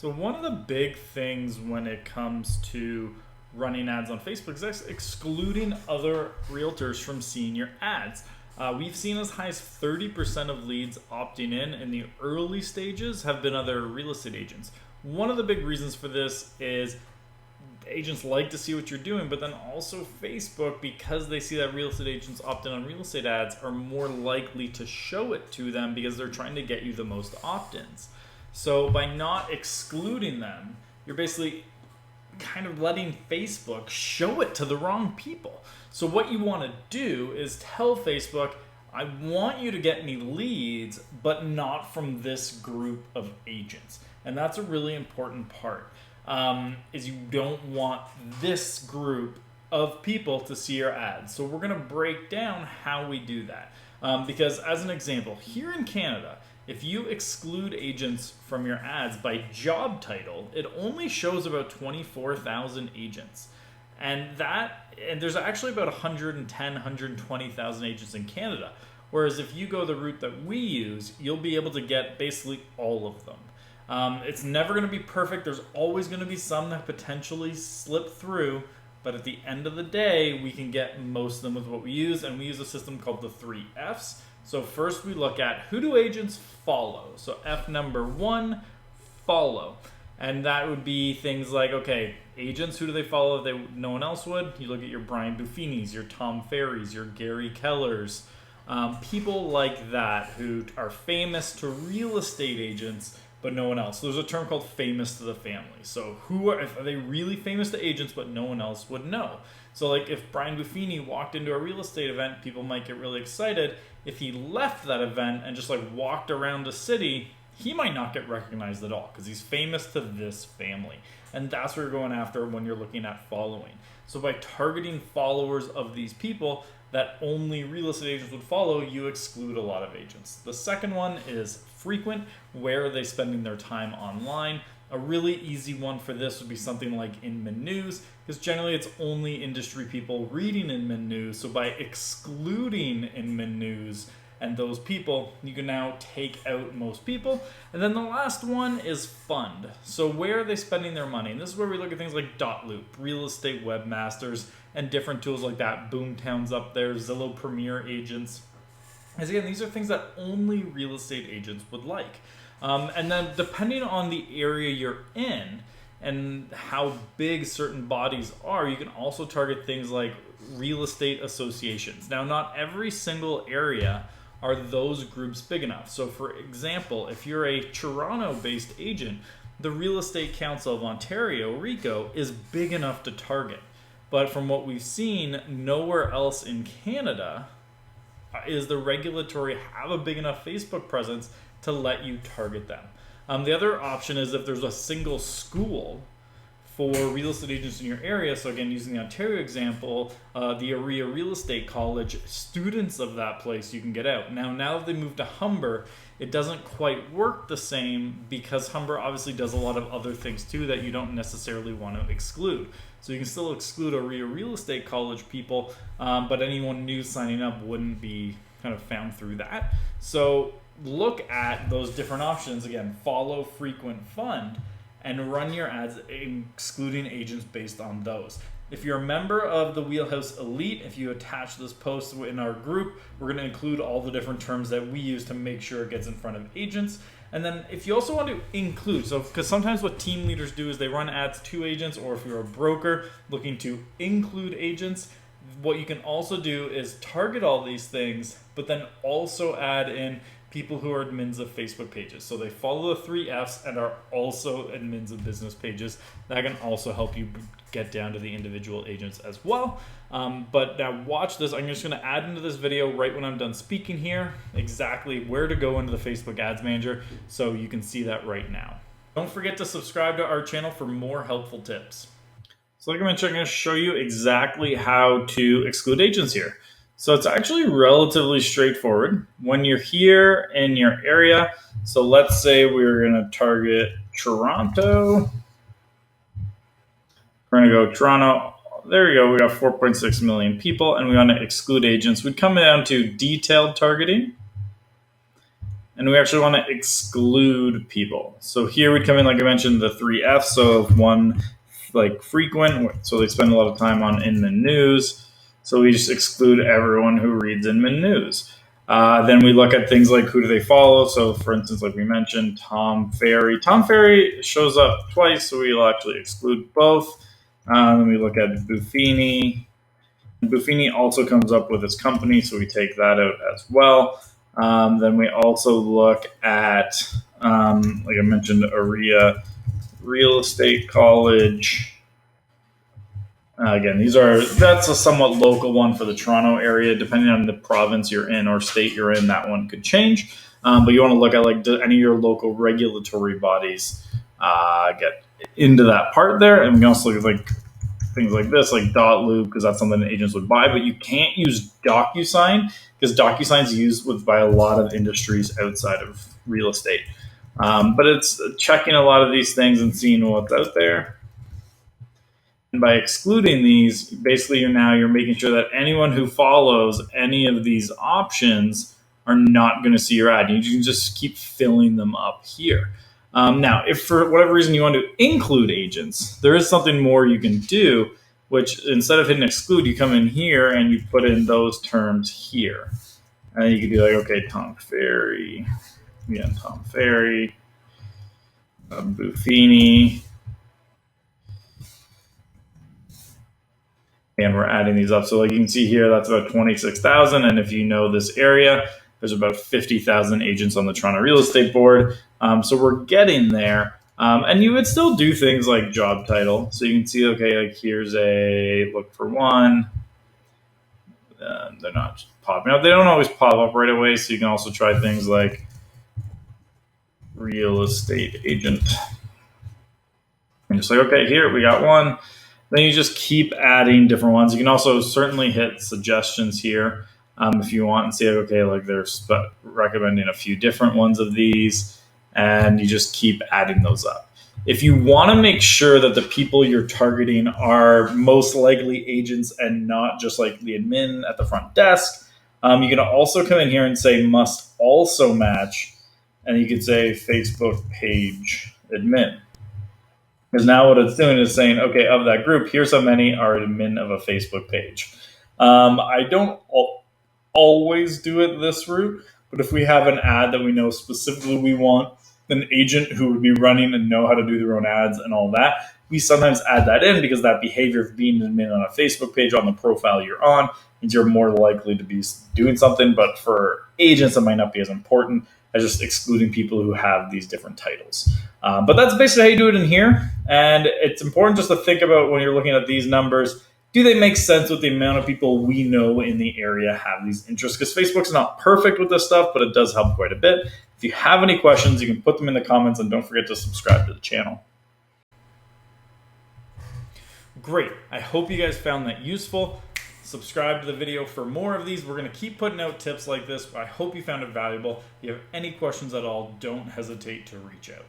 So one of the big things when it comes to running ads on Facebook is excluding other realtors from seeing your ads. We've seen as high as 30% of leads opting in the early stages have been other real estate agents. One of the big reasons for this is agents like to see what you're doing, but then also Facebook, because they see that real estate agents opt in on real estate ads, are more likely to show it to them because they're trying to get you the most opt-ins. So by not excluding them, you're basically kind of letting Facebook show it to the wrong people. So what you want to do is tell Facebook, I want you to get me leads, but not from this group of agents. And that's a really important part, is you don't want this group of people to see your ads. So we're going to break down how we do that. Because as an example, here in Canada, if you exclude agents from your ads by job title, it only shows about 24,000 agents. And there's actually about 110, 120,000 agents in Canada. Whereas if you go the route that we use, you'll be able to get basically all of them. It's never going to be perfect. There's always going to be some that potentially slip through. But at the end of the day, we can get most of them with what we use. And we use a system called the 3 Fs. So first we look at, who do agents follow? So F number 1, follow. And that would be things like, okay, agents, who do they follow if no one else would? You look at your Brian Buffini's, your Tom Ferry's, your Gary Keller's, people like that who are famous to real estate agents, but no one else. So there's a term called famous to the family. So are they really famous to agents, but no one else would know? So like if Brian Buffini walked into a real estate event, people might get really excited. If he left that event and just like walked around a city, he might not get recognized at all because he's famous to this family. And that's what you're going after when you're looking at following. So by targeting followers of these people that only real estate agents would follow, you exclude a lot of agents. The second one is frequent. Where are they spending their time online? A really easy one for this would be something like Inman News, because generally it's only industry people reading Inman News. So by excluding Inman News and those people, you can now take out most people. And then the last one is fund. So where are they spending their money? And this is where we look at things like Dotloop, Real Estate Webmasters, and different tools like that. Boomtown's up there, Zillow Premier Agents. As again, these are things that only real estate agents would like. And then depending on the area you're in and how big certain bodies are, you can also target things like real estate associations. Now, not every single area are those groups big enough. So for example, if you're a Toronto-based agent, the Real Estate Council of Ontario, RECO, is big enough to target. But from what we've seen, nowhere else in Canada is the regulatory have a big enough Facebook presence to let you target them. The other option is if there's a single school for real estate agents in your area. So again, using the Ontario example, the Area Real Estate College, students of that place you can get out. Now that they moved to Humber, it doesn't quite work the same because Humber obviously does a lot of other things too that you don't necessarily want to exclude. So you can still exclude Area Real Estate College people, but anyone new signing up wouldn't be kind of found through that. So look at those different options. Again, follow, frequent, fund, and run your ads excluding agents based on those. If you're a member of the Wheelhouse Elite, if you attach this post in our group, we're going to include all the different terms that we use to make sure it gets in front of agents. And then if you also want to include, so because sometimes what team leaders do is they run ads to agents, or if you're a broker looking to include agents, what you can also do is target all these things, but then also add in people who are admins of Facebook pages. So they follow the 3 Fs and are also admins of business pages. That can also help you get down to the individual agents as well. But now watch this. I'm just gonna add into this video right when I'm done speaking here, exactly where to go into the Facebook Ads Manager so you can see that right now. Don't forget to subscribe to our channel for more helpful tips. So like I mentioned, I'm gonna show you exactly how to exclude agents here. So it's actually relatively straightforward. When you're here in your area, so let's say we're gonna target Toronto. We're gonna go Toronto. There we go, we got 4.6 million people and we wanna exclude agents. We'd come down to detailed targeting. and we actually want to exclude people. So here we come in, like I mentioned, the 3 F's. So one, like frequent, so they spend a lot of time on Inman News. So we just exclude everyone who reads Inman News. Then we look at things like who do they follow. So for instance, like we mentioned, Tom Ferry. Tom Ferry shows up twice, so we'll actually exclude both. Then we look at Buffini. Buffini also comes up with its company, so we take that out as well. Then we also look at, like I mentioned, AREA Real Estate College. Again, that's a somewhat local one for the Toronto area. Depending on the province you're in or state you're in, that one could change. But you want to look at like, do any of your local regulatory bodies get into that part there? And we can also look at like things like this, like .loop, because that's something that agents would buy. But you can't use DocuSign because DocuSign is used by a lot of industries outside of real estate. But it's checking a lot of these things and seeing what's out there. And by excluding these, basically you're making sure that anyone who follows any of these options are not going to see your ad. You can just keep filling them up here. Now, if for whatever reason you want to include agents, there is something more you can do, which instead of hitting exclude, you come in here and you put in those terms here. And you can do like, okay, Tom Ferry, Buffini, and we're adding these up. So like you can see here, that's about 26,000. And if you know this area, there's about 50,000 agents on the Toronto Real Estate Board. So we're getting there. And you would still do things like job title. So you can see, okay, like here's a look for one. They're not popping up. They don't always pop up right away. So you can also try things like real estate agent. And just like, okay, here we got one. Then you just keep adding different ones. You can also certainly hit suggestions here if you want and see, okay, like they're recommending a few different ones of these, and you just keep adding those up. If you want to make sure that the people you're targeting are most likely agents and not just like the admin at the front desk, you can also come in here and say must also match, and you could say Facebook page admin. Because now what it's doing is saying, okay, of that group, here's how many are admin of a Facebook page. I don't always do it this route, but if we have an ad that we know specifically we want an agent who would be running and know how to do their own ads and all that, we sometimes add that in because that behavior of being an admin on a Facebook page on the profile you're on means you're more likely to be doing something. But for agents, it might not be as important as just excluding people who have these different titles. But that's basically how you do it in here. And it's important just to think about when you're looking at these numbers, do they make sense with the amount of people we know in the area have these interests? Because Facebook's not perfect with this stuff, but it does help quite a bit. If you have any questions, you can put them in the comments, and don't forget to subscribe to the channel. Great. I hope you guys found that useful. Subscribe to the video for more of these. We're going to keep putting out tips like this. I hope you found it valuable. If you have any questions at all, don't hesitate to reach out.